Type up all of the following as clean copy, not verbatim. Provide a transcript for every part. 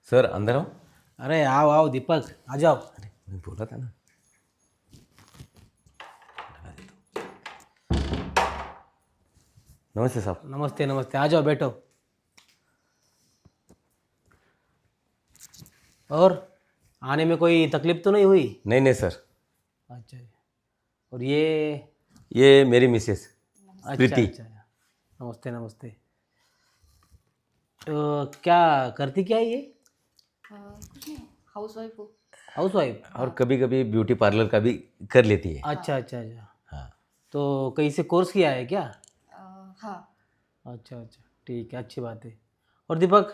Sir अंदर आओ। अरे आओ आओ दीपक, आ जाओ। मैं बोला था ना। नमस्ते साहब। नमस्ते नमस्ते, आ जाओ बैठो। और आने में कोई तकलीफ तो नहीं हुई? नहीं नहीं सर, अच्छा। और ये मेरी मिसेस अच्छा प्रीति। अच्छा। नमस्ते नमस्ते। तो क्या करती क्या है ये? कुछ नहीं, हाउस वाइफ हो। House wife? और कभी कभी ब्यूटी पार्लर का भी कर लेती है। अच्छा अच्छा अच्छा। हाँ तो कहीं से कोर्स किया है क्या? हाँ। अच्छा अच्छा, ठीक है, अच्छी बात है। और दीपक,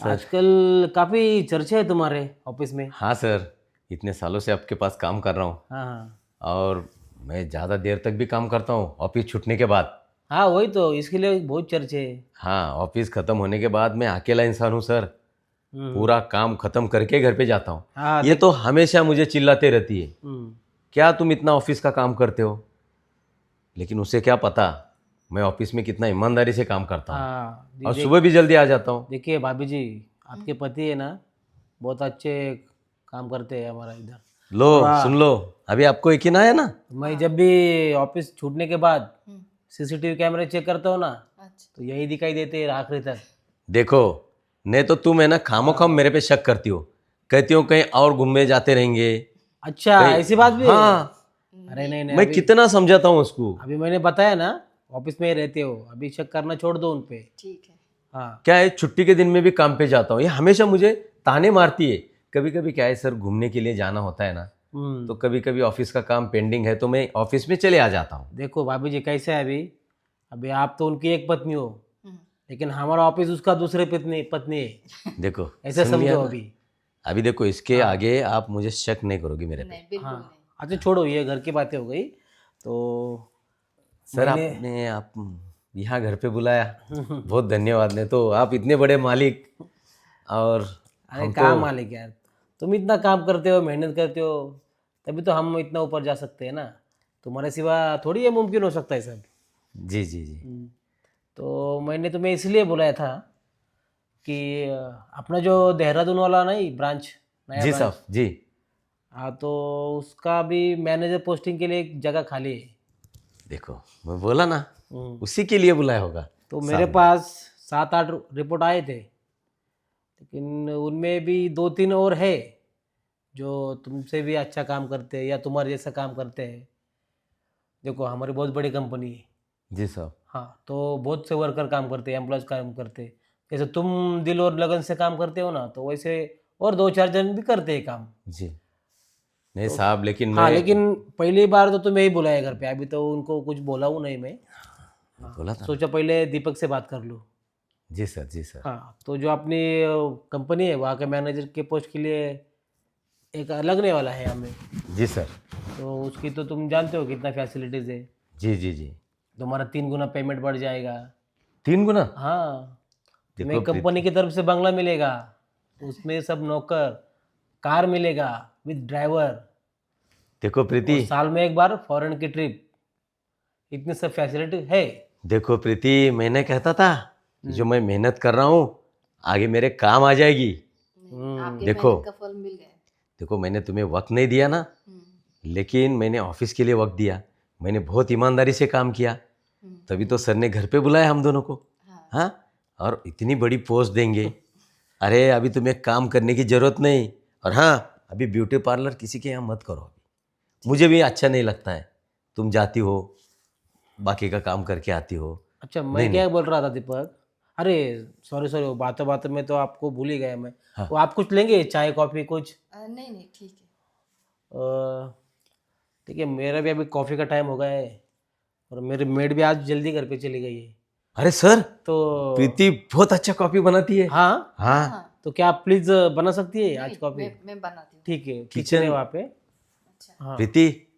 सर। आजकल काफ़ी चर्चे है तुम्हारे ऑफिस में। हाँ सर, इतने सालों से आपके पास काम कर रहा हूँ हाँ हाँ और मैं ज़्यादा देर तक भी काम करता हूँ ऑफिस छूटने के बाद। हाँ, वही तो, इसके लिए बहुत चर्चे है। हाँ, ऑफिस ख़त्म होने के बाद मैं अकेला इंसान हूँ सर। हम्म। पूरा काम ख़त्म करके घर पे जाता हूँ। हाँ ये तो हमेशा मुझे चिल्लाते रहती है, हम्म। क्या तुम इतना ऑफिस का काम करते हो। लेकिन उसे क्या पता मैं ऑफिस में कितना ईमानदारी से काम करता हूँ हाँ और सुबह भी जल्दी आ जाता हूँ। देखिए भाभी जी, आपके पति है ना, बहुत अच्छे काम करते हैं हमारा इधर। लो और हाँ, सुन लो, अभी आपको यकीन आया ना। मैं जब भी ऑफिस छूटने के बाद सीसीटीवी कैमरे चेक करता हूँ ना, अच्छा। तो यही दिखाई देते हैं आखिरी तक। देखो, नहीं तो तुम है ना खामोखाम मेरे पे शक करती हो, कहती हो कहीं और घूमने जाते रहेंगे अच्छा, कहीं। ऐसी बात भी है? हाँ, अरे नहीं नहीं, मैं अभी कितना समझाता हूँ उसको। अभी मैंने बताया ना, ऑफिस में ही रहते हो, अभी शक करना छोड़ दो उन पे। ठीक है। हाँ क्या है, छुट्टी के दिन में भी काम पे जाता हूँ, ये हमेशा मुझे ताने मारती है। कभी कभी क्या है सर, घूमने के लिए जाना होता है ना, तो कभी कभी ऑफिस का काम पेंडिंग है तो मैं ऑफिस में चले आ जाता हूँ। देखो भाभी जी, कैसे है अभी, अभी आप तो उनकी एक पत्नी हो, हम्म। लेकिन हमारा ऑफिस उसका दूसरे पत्नी पत्नी है। देखो ऐसे सुन लिया समझो ना। अभी। अभी देखो, इसके आगे आप मुझे शक नहीं करोगी मेरे पे। नहीं, बिल्कुल हाँ, नहीं। अच्छा छोड़ो, ये घर की बातें हो गई। तो सर मैंने आपने आप यहाँ घर पे बुलाया, बहुत धन्यवाद। नहीं तो आप इतने बड़े मालिक और अरे हम कहाँ तो। मालिक यार, तुम इतना काम करते हो, मेहनत करते हो, तभी तो हम इतना ऊपर जा सकते हैं ना। तुम्हारे सिवा थोड़ी ये मुमकिन हो सकता है सब। जी जी जी। तो मैंने तुम्हें इसलिए बुलाया था कि अपना जो देहरादून वाला नहीं ब्रांच, नया जी ब्रांच, साहब जी। हाँ, तो उसका भी मैनेजर पोस्टिंग के लिए एक जगह खाली है। देखो मैं बोला ना, हम्म। उसी के लिए बुलाया होगा तो मेरे साहब ने। पास 7-8 रिपोर्ट आए थे, लेकिन उनमें भी 2-3 और है जो तुमसे भी अच्छा काम करते हैं या तुम्हारे जैसा काम करते हैं। देखो हमारी बहुत बड़ी कंपनी है। जी साहब। हाँ, तो बहुत से वर्कर काम करते हैं, एम्प्लॉयज़ काम करते हैं। जैसे तुम दिल और लगन से काम करते हो ना, तो वैसे और 2-4 जन भी करते हैं काम। जी नहीं तो साहब, लेकिन हाँ, मैं लेकिन पहली बार तो तुम्हें ही बुलाया घर पे, अभी तो उनको कुछ बोला हूँ नहीं मैं। बोला हाँ, था ना। सोचा पहले दीपक से बात कर लूँ। जी सर जी सर। हाँ, तो जो अपनी कंपनी है, वहाँ के मैनेजर के पोस्ट के लिए एक लगने वाला है हमें। जी सर। तो उसकी तो तुम जानते हो कितना फैसिलिटीज़ है। जी जी जी। तुम्हारा 3 गुना पेमेंट बढ़ जाएगा। 3 गुना। हाँ, तुम्हें देखो कंपनी प्रीति, की तरफ से बंगला मिलेगा, उसमें सब नौकर, कार मिलेगा विद ड्राइवर, देखो प्रीति, और साल में एक बार फॉरेन की ट्रिप, इतनी सब फैसिलिटी है। देखो प्रीति, मैंने कहता था कि जो मैं मेहनत कर रहा हूँ आगे मेरे काम आ जाएगी। नहीं, आपके देखो मेहनत का फल मिल गया। देखो, मैंने तुम्हें वक्त नहीं दिया ना, लेकिन मैंने ऑफिस के लिए वक्त दिया। मैंने बहुत ईमानदारी से काम किया, तभी तो सर ने घर पे बुलाया हम दोनों को। हाँ। हाँ, और इतनी बड़ी पोस्ट देंगे। अरे अभी तुम्हें काम करने की ज़रूरत नहीं। और हाँ, अभी ब्यूटी पार्लर किसी के यहाँ मत करो अभी, मुझे भी अच्छा नहीं लगता है। तुम जाती हो, बाकी का काम करके आती हो। अच्छा, नहीं मैं नहीं। क्या बोल रहा था दीपक, अरे सॉरी सॉरी, वो बातों बातों में तो आपको भूल ही गया मैं। हाँ। वो आप कुछ लेंगे, चाय कॉफ़ी कुछ? नहीं नहीं, ठीक है। अ, ठीक है, मेरा भी अभी कॉफ़ी का टाइम हो गया है, और मेरी मेड भी आज जल्दी घर पे चली गई है। अरे सर, तो प्रीति बहुत अच्छा कॉफी बनाती है। हाँ, हाँ, हाँ। तो क्या आप प्लीज़ बना सकती है आज नहीं, कॉफ़ी? मैं बनाती हूँ। ठीक है, किचन है किचन। वहाँ पे। अच्छा। हाँ, प्रीति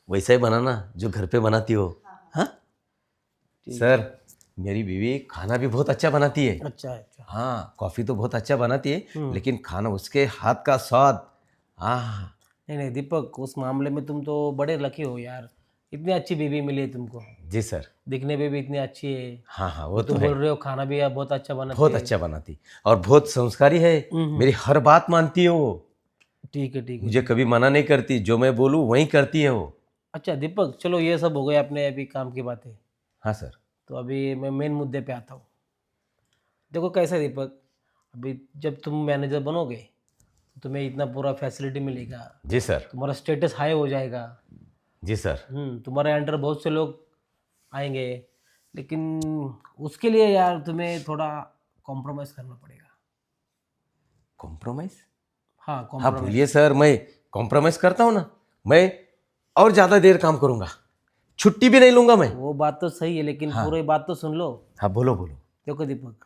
वैसा ही बनाना जो घर पे बनाती हो। हाँ ठीक सर, है। मेरी बीवी खाना भी बहुत अच्छा बनाती है। अच्छा अच्छा। हाँ, कॉफ़ी तो बहुत अच्छा बनाती है, लेकिन खाना उसके हाथ का स्वाद। हाँ। नहीं नहीं दीपक, उस मामले में तुम तो बड़े लकी हो यार। इतनी अच्छी बीवी मिली है तुमको, जी सर। दिखने में भी इतनी अच्छी है। हाँ हाँ, वो तो तुम है। बोल रहे हो खाना भी आप बहुत अच्छा बनाते बहुत हैं। अच्छा बनाती और बहुत संस्कारी है। मेरी हर बात मानती है वो। ठीक है ठीक है। मुझे कभी मना नहीं करती, जो मैं बोलूँ वही करती है वो। अच्छा दीपक, चलो ये सब हो गए अपने अभी काम की बातें। हाँ सर। तो अभी मैं मेन मुद्दे पे आता हूँ। देखो कैसा है दीपक, अभी जब तुम मैनेजर बनोगे तो तुम्हें इतना पूरा फैसिलिटी मिलेगा, जी सर। तुम्हारा स्टेटस हाई हो जाएगा। जी सर। तुम्हारे अंडर बहुत से लोग आएंगे, लेकिन उसके लिए यार तुम्हें थोड़ा कॉम्प्रोमाइज़ करना पड़ेगा। कॉम्प्रोमाइज? हाँ हाँ कॉम्प्रोमाइज़। बोलिए सर, मैं कॉम्प्रोमाइज करता हूँ ना। मैं और ज़्यादा देर काम करूँगा, छुट्टी भी नहीं लूँगा मैं। वो बात तो सही है, लेकिन हाँ। पूरी बात तो सुन लो। हाँ बोलो बोलो। देखो दीपक,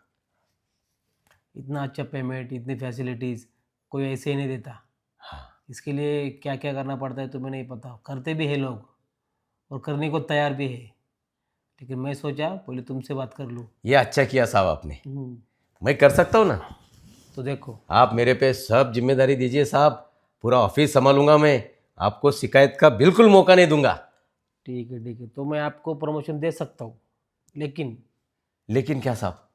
इतना अच्छा पेमेंट, इतनी फैसिलिटीज़ कोई ऐसे ही नहीं देता। हाँ। इसके लिए क्या क्या करना पड़ता है तुम्हें नहीं पता, करते भी है लोग और करने को तैयार भी है, लेकिन मैं सोचा पहले तुमसे बात कर लूँ। ये अच्छा किया साहब आपने। हम्म, मैं कर सकता हूँ ना। तो देखो, आप मेरे पे सब जिम्मेदारी दीजिए साहब, पूरा ऑफिस संभालूंगा मैं। आपको शिकायत का बिल्कुल मौका नहीं दूंगा। ठीक है, तो मैं आपको प्रमोशन दे सकता हूँ, लेकिन लेकिन क्या साहब?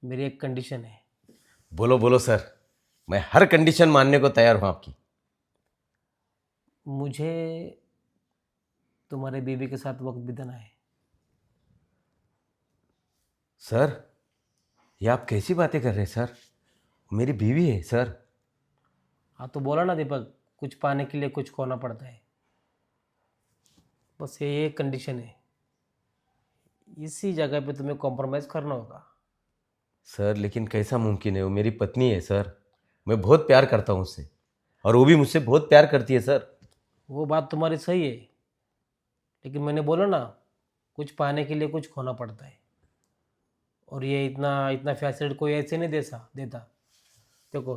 मेरी एक कंडीशन है। बोलो बोलो सर, मैं हर कंडीशन मानने को तैयार हूँ आपकी। मुझे तुम्हारे बीवी के साथ वक्त बिताना है। सर, ये आप कैसी बातें कर रहे हैं सर? मेरी बीवी है सर। हाँ तो बोला ना दीपक, कुछ पाने के लिए कुछ खोना पड़ता है, बस ये एक कंडीशन है। इसी जगह पे तुम्हें कॉम्प्रोमाइज़ करना होगा। सर लेकिन कैसा मुमकिन है? वो मेरी पत्नी है सर। मैं बहुत प्यार करता हूँ उससे, और वो भी मुझसे बहुत प्यार करती है सर। वो बात तुम्हारी सही है, लेकिन मैंने बोला ना, कुछ पाने के लिए कुछ खोना पड़ता है, और ये इतना इतना फैसिलिटी कोई ऐसे नहीं देता। देखो,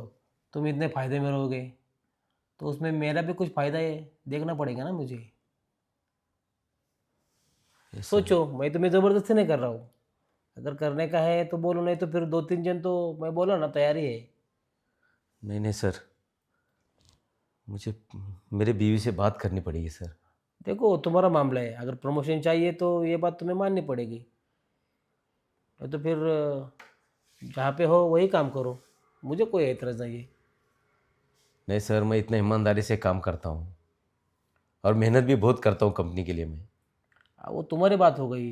तुम इतने फ़ायदे में रहोगे तो उसमें मेरा भी कुछ फ़ायदा है, देखना पड़ेगा ना मुझे। सोचो, मैं तुम्हें ज़बरदस्ती नहीं कर रहा हूँ। अगर करने का है तो बोलो, नहीं तो फिर 2-3 जन तो मैं बोला ना तैयारी है। नहीं नहीं सर, मुझे मेरे बीवी से बात करनी पड़ेगी सर। देखो तुम्हारा मामला है, अगर प्रमोशन चाहिए तो ये बात तुम्हें माननी पड़ेगी, नहीं तो फिर जहाँ पे हो वही काम करो, मुझे कोई एतराज़ नहीं है। नहीं सर, मैं इतना ईमानदारी से काम करता हूँ और मेहनत भी बहुत करता हूँ कंपनी के लिए मैं। वो तुम्हारी बात हो गई,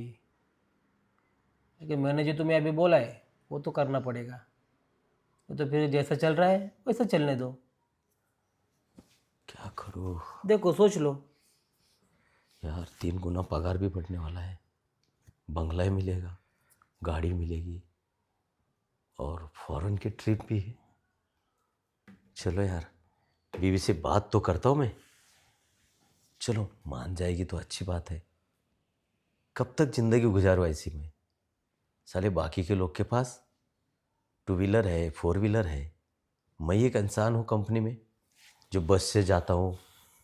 लेकिन मैंने जो तुम्हें अभी बोला है वो तो करना पड़ेगा। वो तो फिर जैसा चल रहा है वैसा चलने दो। क्या करूँ देखो सोच लो। यार, 3 गुना पगार भी बढ़ने वाला है, बंगला ही मिलेगा, गाड़ी मिलेगी, और फॉरेन की ट्रिप भी है। चलो यार, बीवी से बात तो करता हूँ मैं। चलो मान जाएगी तो अच्छी बात है। कब तक ज़िंदगी गुजारो ऐसी में? साले बाकी के लोग के पास 2 व्हीलर है, 4 व्हीलर है। मैं एक इंसान हूँ कंपनी में जो बस से जाता हूँ,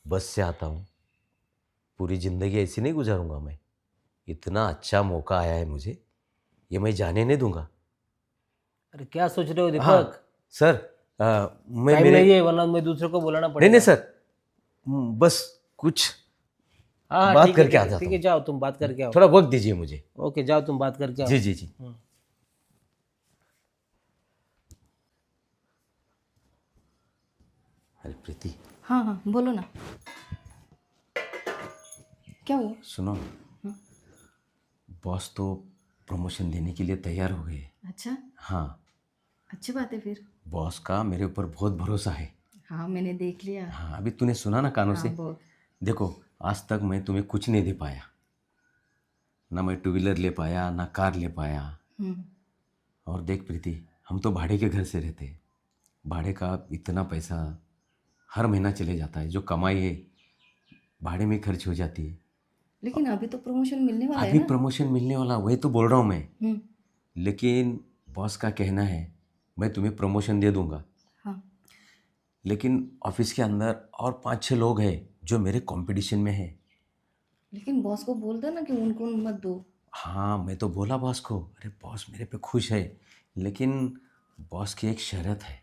बस से आता हूँ। पूरी ज़िंदगी ऐसी नहीं गुजारूंगा मैं। इतना अच्छा मौका आया है मुझे, ये मैं जाने नहीं दूंगा। अरे क्या सोच रहे हो हाँ दीपक? सर, मैं टाइम मेरे नहीं है, वरना मैं दूसरे को बुलाना नहीं पड़ेगा। नहीं सर, बस कुछ हाँ हाँ, बात ठीक है करके ठीक आ है जाता ठीक है, हूँ। जाओ तुम बात करके आओ। थोड़ा वक्त दीजिए मुझे। ओके, जाओ तुम बात करके आओ। जी जी जी। अरे प्रीति, हाँ हाँ बोलो ना, क्या हुआ? सुनो, बॉस तो प्रमोशन देने के लिए तैयार हो गए। अच्छा, हाँ, अच्छी बात है फिर। बॉस का मेरे ऊपर बहुत भरोसा है। हाँ मैंने देख लिया। हाँ, अभी तूने सुना ना कानों हाँ से। बहुत। देखो, आज तक मैं तुम्हें कुछ नहीं दे पाया, ना मैं 2 व्हीलर ले पाया, ना कार ले पाया। हम्म। और देख प्रीति, हम तो भाड़े के घर से रहते हैं। भाड़े का इतना पैसा हर महीना चले जाता है, जो कमाई है भाड़े में खर्च हो जाती है। लेकिन अभी तो प्रमोशन मिलने वाला है अभी ना। प्रमोशन मिलने वाला, वही तो बोल रहा हूँ मैं। हम्म। लेकिन बॉस का कहना है मैं तुम्हें प्रमोशन दे दूंगा, हाँ। लेकिन ऑफिस के अंदर और 5-6 लोग हैं जो मेरे कंपटीशन में हैं। लेकिन बॉस को बोल दो ना कि उनको मत दो। हाँ, मैं तो बोला बॉस को। अरे बॉस मेरे पे खुश है, लेकिन बॉस की एक शर्त है।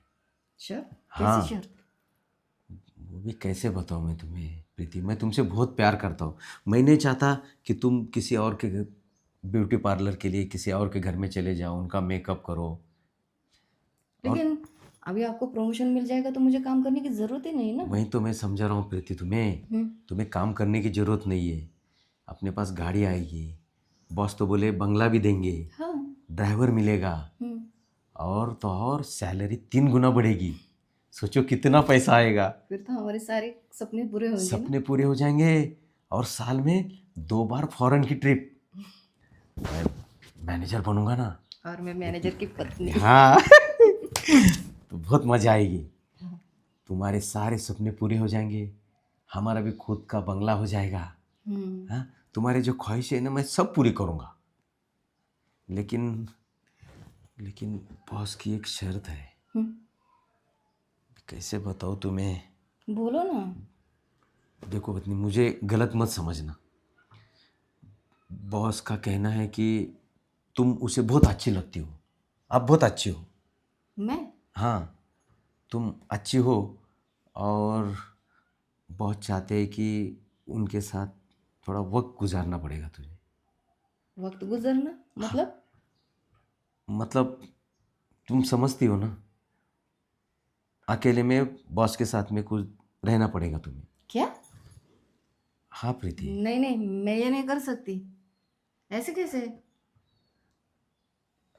शर्त? कैसी हाँ, शर्त? वो भी कैसे बताऊँ मैं तुम्हें प्रीति, मैं तुमसे बहुत प्यार करता हूँ। मैं नहीं चाहता कि तुम किसी और के ब्यूटी पार्लर के लिए किसी और के घर में चले जाओ, उनका मेकअप करो। और लेकिन अभी आपको प्रमोशन मिल जाएगा तो मुझे काम करने की ज़रूरत ही नहीं ना। वही तो मैं समझा रहा हूँ प्रीति तुम्हें। हम्म। तुम्हें काम करने की ज़रूरत नहीं है। अपने पास गाड़ी आएगी, बॉस तो बोले बंगला भी देंगे, हाँ। ड्राइवर मिलेगा, हम्म। और तो और सैलरी 3 गुना बढ़ेगी। सोचो कितना पैसा आएगा। फिर तो हमारे सारे सपने पूरे होंगे ना। सपने पूरे हो जाएंगे। और साल में 2 बार फॉरेन की ट्रिप। मैं मैनेजर बनूंगा ना। और मैं मैनेजर की पत्नी। हाँ। तो बहुत मजा आएगी। तुम्हारे सारे सपने पूरे हो जाएंगे, हमारा भी खुद का बंगला हो जाएगा। हम्म। हाँ, तुम्हारे जो ख्वाहिश है ना मैं सब पूरी करूंगा। लेकिन लेकिन बॉस की एक शर्त है। हम्म। कैसे बताओ तुम्हें। बोलो ना। देखो पत्नी, मुझे गलत मत समझना। बॉस का कहना है कि तुम उसे बहुत अच्छी लगती हो। आप बहुत अच्छी हो। मैं। हाँ, तुम अच्छी हो। और बहुत चाहते हैं कि उनके साथ थोड़ा वक्त गुजारना पड़ेगा तुझे। वक्त गुजरना मतलब? मतलब तुम समझती हो ना, अकेले में बॉस के साथ में कुछ रहना पड़ेगा तुम्हें। क्या? हाँ प्रीति। नहीं नहीं, मैं ये नहीं कर सकती। ऐसे कैसे?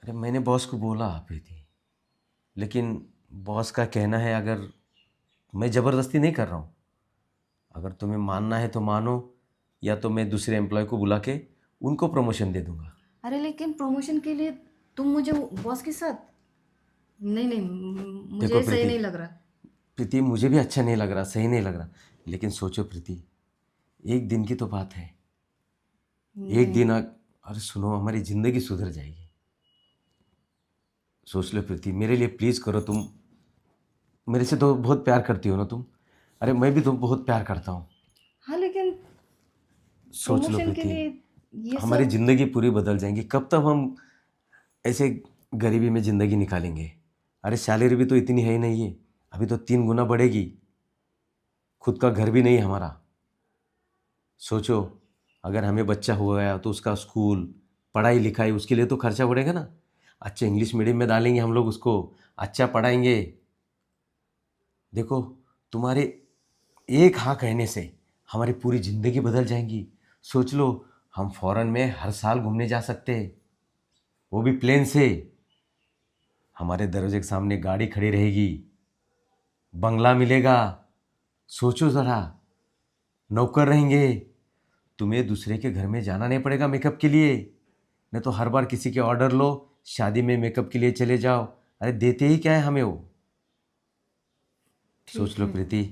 अरे मैंने बॉस को बोला प्रीति, लेकिन बॉस का कहना है, अगर मैं ज़बरदस्ती नहीं कर रहा हूँ, अगर तुम्हें मानना है तो मानो, या तो मैं दूसरे एम्प्लॉय को बुला के उनको प्रमोशन दे दूंगा। अरे लेकिन प्रमोशन के लिए तुम मुझे बॉस के साथ? नहीं नहीं, मुझे देखो ये सही प्रीति, नहीं लग रहा। प्रीति मुझे भी अच्छा नहीं लग रहा, सही नहीं लग रहा। लेकिन सोचो प्रीति, एक दिन की तो बात है। एक दिन अरे सुनो, हमारी ज़िंदगी सुधर जाएगी। सोच लो प्रीति, मेरे लिए प्लीज़ करो तुम। मेरे से तो बहुत प्यार करती हो ना तुम। अरे मैं भी तो बहुत प्यार करता हूँ। हाँ लेकिन सोच लो प्रमोशन के प्रीति, लिए ये हमारी सब। ज़िंदगी पूरी बदल जाएंगी। कब तक हम ऐसे गरीबी में ज़िंदगी निकालेंगे। अरे सैलरी भी तो इतनी है ही नहीं है, अभी तो 3 गुना बढ़ेगी। खुद का घर भी नहीं है हमारा। सोचो, अगर हमें बच्चा हो गया तो उसका स्कूल, पढ़ाई लिखाई, उसके लिए तो खर्चा बढ़ेगा ना। अच्छे इंग्लिश मीडियम में डालेंगे हम लोग उसको, अच्छा पढ़ाएंगे। देखो, तुम्हारे एक हाँ कहने से हमारी पूरी ज़िंदगी बदल जाएंगी। सोच लो, हम फॉरेन में हर साल घूमने जा सकते हैं, वो भी प्लेन से। हमारे दरवाजे के सामने गाड़ी खड़ी रहेगी, बंगला मिलेगा। सोचो ज़रा, नौकर रहेंगे। तुम्हें दूसरे के घर में जाना नहीं पड़ेगा मेकअप के लिए। नहीं तो हर बार किसी के ऑर्डर लो, शादी में मेकअप के लिए चले जाओ। अरे देते ही क्या है हमें वो। सोच ठीक लो है। प्रीति,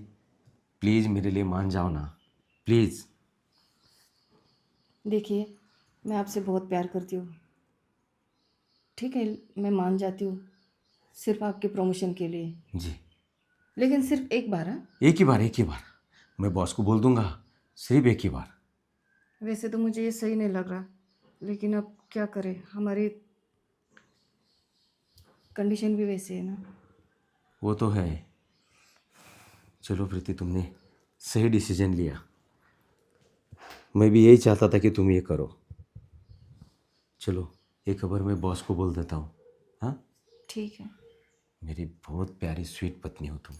प्लीज़ मेरे लिए मान जाओ ना, प्लीज़। देखिए, मैं आपसे बहुत प्यार करती हूँ। ठीक है, मैं मान जाती हूँ सिर्फ आपके प्रमोशन के लिए। जी, लेकिन सिर्फ एक बार। हाँ। एक ही बार, एक ही बार। मैं बॉस को बोल दूंगा, सिर्फ एक ही बार। वैसे तो मुझे ये सही नहीं लग रहा, लेकिन अब क्या करें, हमारी कंडीशन भी वैसी है ना। वो तो है। चलो प्रीति, तुमने सही डिसीजन लिया। मैं भी यही चाहता था कि तुम ये करो। चलो, ये खबर मैं बॉस को बोल देता हूँ। हाँ, ठीक है। मेरी बहुत प्यारी स्वीट पत्नी हो तुम।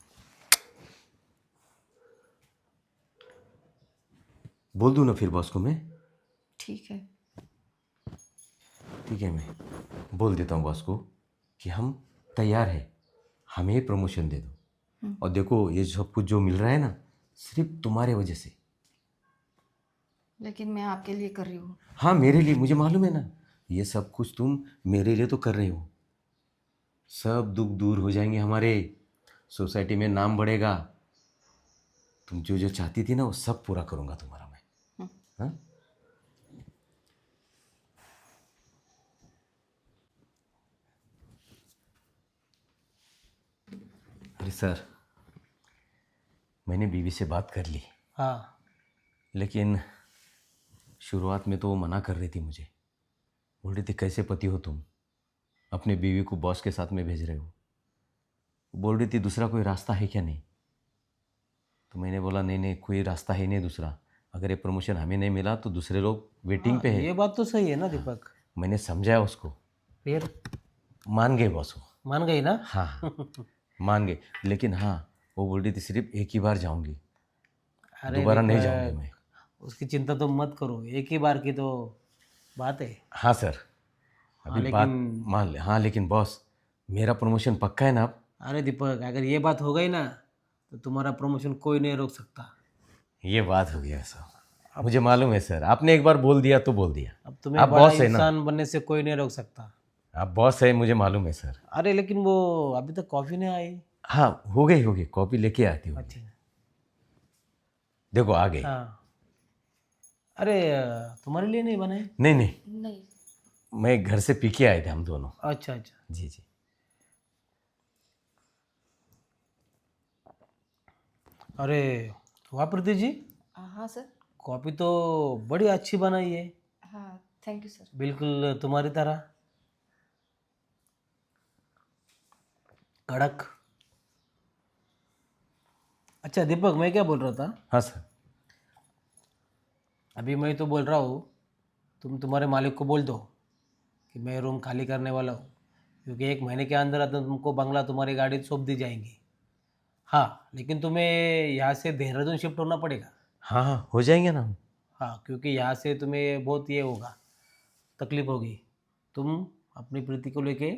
बोल दूँ ना फिर बॉस को मैं? ठीक है। ठीक है, मैं बोल देता हूँ बॉस को कि हम तैयार हैं, हमें प्रमोशन दे दो। और देखो, ये सब कुछ जो मिल रहा है ना, सिर्फ तुम्हारे वजह से। लेकिन मैं आपके लिए कर रही हूँ। हाँ, मेरे लिए, मुझे मालूम है ना, ये सब कुछ तुम मेरे लिए तो कर रहे हो। सब दुख दूर हो जाएंगे हमारे, सोसाइटी में नाम बढ़ेगा। तुम जो जो चाहती थी ना, वो सब पूरा करूँगा तुम्हारा मैं। हाँ, अरे सर, मैंने बीवी से बात कर ली, हाँ। लेकिन शुरुआत में तो वो मना कर रही थी मुझे। बोल रही थी कैसे पति हो तुम, अपने बीवी को बॉस के साथ में भेज रहे हो। बोल रही थी दूसरा कोई रास्ता है क्या नहीं। तो मैंने बोला नहीं नहीं, कोई रास्ता है नहीं दूसरा, अगर ये प्रमोशन हमें नहीं मिला तो दूसरे लोग वेटिंग पे हाँ, है। ये बात तो सही है ना दीपक। मैंने समझाया उसको, फिर मान गए बॉस वो। मान गई ना? हाँ मान गए, लेकिन हाँ वो बोल रही थी सिर्फ एक ही बार जाऊंगी, अरे दोबारा नहीं जाऊंगी दीपक, मैं। उसकी चिंता तो मत करो, एक ही बार की तो बात है। हाँ सर, हाँ अभी बात लेकिन, मान ले। हाँ लेकिन बॉस, मेरा प्रमोशन पक्का है ना अब? अरे दीपक, अगर ये बात हो गई ना तो तुम्हारा प्रमोशन कोई नहीं रोक सकता। ये बात हो गया सर, मुझे मालूम है सर, आपने एक बार बोल दिया तो बोल दिया। अब तुम्हें आप बड़ा बॉस है ना, इंसान बनने से कोई नहीं रोक सकता। आप बॉस है, मुझे मालूम है सर। अरे लेकिन वो अभी तक कॉफ़ी नहीं आई। हाँ हो गई, कॉपी लेके आती हूँ। अच्छा। देखो आ गई। हाँ। अरे तुम्हारे लिए नहीं बनाए? नहीं नहीं, नहीं, मैं घर से पी के आए थे हम दोनों। अच्छा अच्छा। जी जी। अरे वाह प्रीति जी, हाँ सर। कॉफ़ी तो बड़ी अच्छी बनाई है, हाँ, थैंक यू सर। बिल्कुल तुम्हारी तरह कड़क। अच्छा दीपक, मैं क्या बोल रहा था, हाँ सर। अभी मैं तो बोल रहा हूँ तुम तुम्हारे मालिक को बोल दो कि मैं रूम खाली करने वाला हूँ, क्योंकि 1 महीने के अंदर अंदर तुमको बंगला तुम्हारी गाड़ी सौंप दी जाएंगी। हाँ लेकिन तुम्हें यहाँ से देहरादून शिफ्ट होना पड़ेगा। हाँ हाँ हो जाएंगे ना हम। हाँ, क्योंकि यहाँ से तुम्हें बहुत ये होगा, तकलीफ होगी। तुम अपनी प्रीति को लेके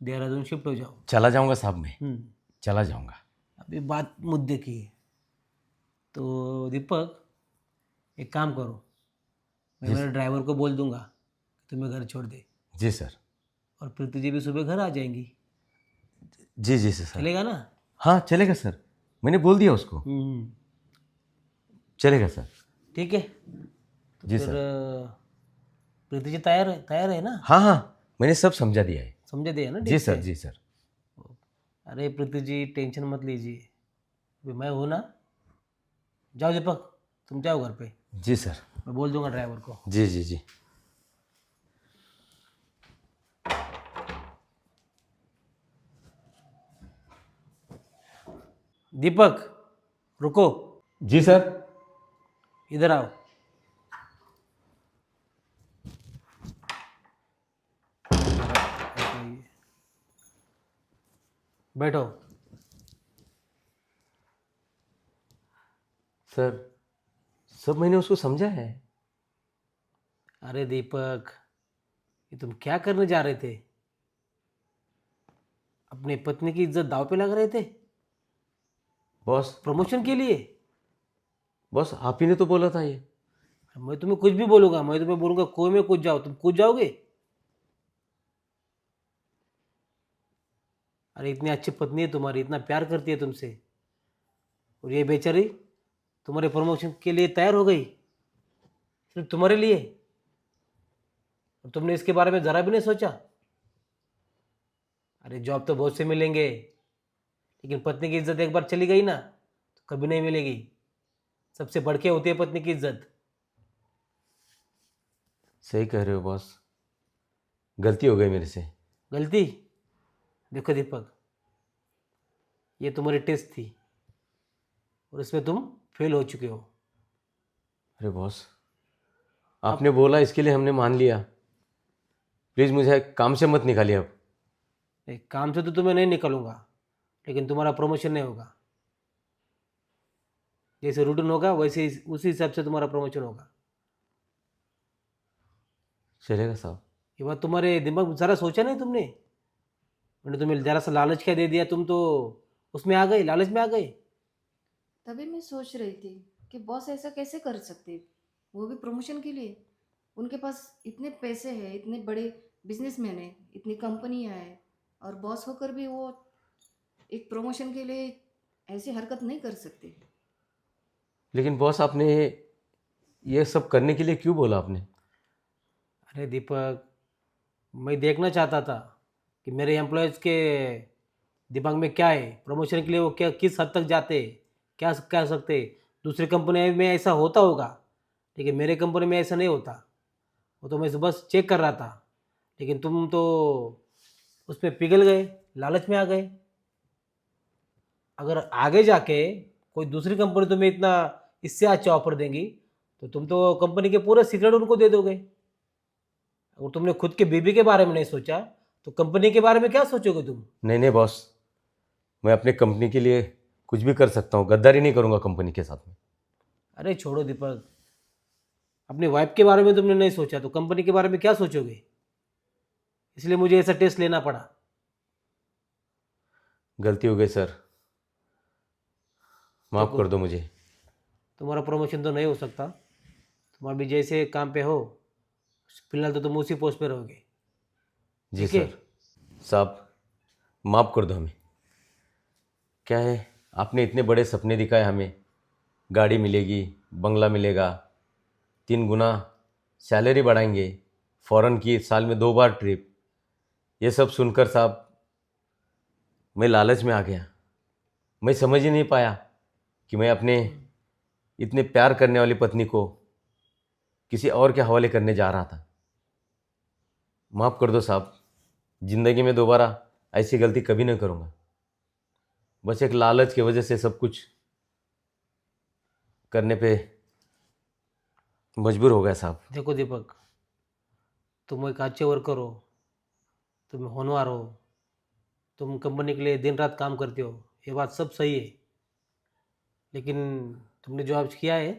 देहरादून शिफ्ट हो जाओ। चला जाऊंगा साहब, मैं हम्म। चला जाऊंगा। अभी बात मुद्दे की है। तो दीपक, एक काम करो, मैं मेरे ड्राइवर को बोल दूंगा कि तुम्हें घर छोड़ दे, जी सर। और प्रीति जी भी सुबह घर आ जाएंगी। जी जी सर। चलेगा ना? हाँ चलेगा सर, मैंने बोल दिया उसको, हम्म। चलेगा सर। ठीक है, तो जी फिर सर। प्रीति जी तैयार है ना? हाँ हाँ, मैंने सब समझा दिया है। समझे दिया ना जी ठीक सर, से? जी सर। अरे प्रीति जी टेंशन मत लीजिए, अभी मैं हूँ ना। जाओ दीपक, तुम जाओ घर पे, जी सर। मैं बोल दूंगा ड्राइवर को। जी जी जी। दीपक रुको, जी सर। इधर आओ। बैठो। सर, सब मैंने उसको समझा है। अरे दीपक, ये तुम क्या करने जा रहे थे? अपनी पत्नी की इज्जत दांव पे लगा रहे थे बॉस, प्रमोशन के लिए? बॉस आप ही ने तो बोला था ये। मैं तुम्हें कुछ भी बोलूंगा, मैं तुम्हें बोलूंगा कुएं में कूद जाओ, तुम कूद जाओगे? अरे इतनी अच्छी पत्नी है तुम्हारी, इतना प्यार करती है तुमसे, और ये बेचारी तुम्हारे प्रमोशन के लिए तैयार हो गई सिर्फ तुम्हारे लिए, और तुमने इसके बारे में ज़रा भी नहीं सोचा? अरे जॉब तो बहुत से मिलेंगे, लेकिन पत्नी की इज्जत एक बार चली गई ना तो कभी नहीं मिलेगी। सबसे बढ़ के होती है पत्नी की इज्जत। सही कह रहे हो बॉस, गलती हो गई मेरे से। गलती? देखो दीपक, ये तुम्हारी टेस्ट थी और इसमें तुम फेल हो चुके हो। अरे बॉस, आपने बोला इसके लिए हमने मान लिया, प्लीज़ मुझे काम से मत निकालिए अब। एक काम से तो तुम्हें नहीं निकलूंगा, लेकिन तुम्हारा प्रमोशन नहीं होगा। जैसे रूटीन होगा वैसे उसी हिसाब से तुम्हारा प्रमोशन होगा। चलेगा साहब। ये बात तुम्हारे दिमाग में ज़रा सोचा नहीं तुमने? मैंने तुम्हें ज़रा सा लालच क्या दे दिया, तुम तो उसमें आ गए, लालच में आ गए। तभी मैं सोच रही थी कि बॉस ऐसा कैसे कर सकते, वो भी प्रमोशन के लिए। उनके पास इतने पैसे हैं, इतने बड़े बिजनेसमैन हैं, इतनी कंपनियां हैं, और बॉस होकर भी वो एक प्रमोशन के लिए ऐसी हरकत नहीं कर सकते। लेकिन बॉस आपने ये सब करने के लिए क्यों बोला आपने? अरे दीपक, मैं देखना चाहता था कि मेरे एम्प्लॉयज़ के दिमाग में क्या है, प्रमोशन के लिए वो क्या किस हद तक जाते, क्या कर सकते। दूसरी कंपनी में ऐसा होता होगा, लेकिन मेरे कंपनी में ऐसा नहीं होता। वो तो मैं बस चेक कर रहा था, लेकिन तुम तो उसमें पिघल गए, लालच में आ गए। अगर आगे जाके कोई दूसरी कंपनी तुम्हें इतना इससे अच्छा ऑफर देंगी तो तुम तो कंपनी के पूरे सीक्रेट उनको दे दोगे। अगर तुमने खुद के बीबी के बारे में नहीं सोचा तो कंपनी के बारे में क्या सोचोगे तुम? नहीं नहीं बॉस, मैं अपने कंपनी के लिए कुछ भी कर सकता हूँ, गद्दारी नहीं करूँगा कंपनी के साथ में। अरे छोड़ो दीपक, अपनी वाइफ के बारे में तुमने नहीं सोचा तो कंपनी के बारे में क्या सोचोगे? इसलिए मुझे ऐसा टेस्ट लेना पड़ा। गलती हो गई सर, माफ़ देखो, कर दो मुझे। तुम्हारा प्रमोशन तो नहीं हो सकता, तुम अभी जैसे काम पे हो फिलहाल तो तुम उसी पोस्ट पे रहोगे। जी ठीक है? सर। साहब माफ़ कर दो हमें। क्या है, आपने इतने बड़े सपने दिखाए हमें, गाड़ी मिलेगी, बंगला मिलेगा, 3 गुना सैलरी बढ़ाएंगे, फॉरेन की साल में 2 बार ट्रिप। ये सब सुनकर साहब मैं लालच में आ गया। मैं समझ ही नहीं पाया कि मैं अपने इतने प्यार करने वाली पत्नी को किसी और के हवाले करने जा रहा था। माफ़ कर दो साहब, ज़िंदगी में दोबारा ऐसी गलती कभी नहीं करूँगा। बस एक लालच की वजह से सब कुछ करने पे मजबूर हो गया साहब। देखो दीपक, तुम एक अच्छे वर्कर हो, तुम होनहार हो, तुम कंपनी के लिए दिन रात काम करते हो, ये बात सब सही है। लेकिन तुमने जो आज किया है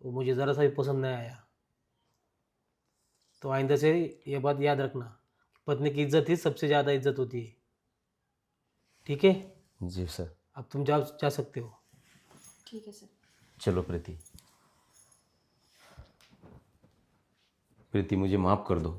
वो मुझे ज़रा सा भी पसंद नहीं आया। तो आइंदा से ये बात याद रखना, पत्नी की इज्जत ही सबसे ज़्यादा इज्जत होती है। ठीक है? जी सर। अब तुम जा सकते हो। ठीक है सर। चलो प्रीति, प्रीति मुझे माफ़ कर दो।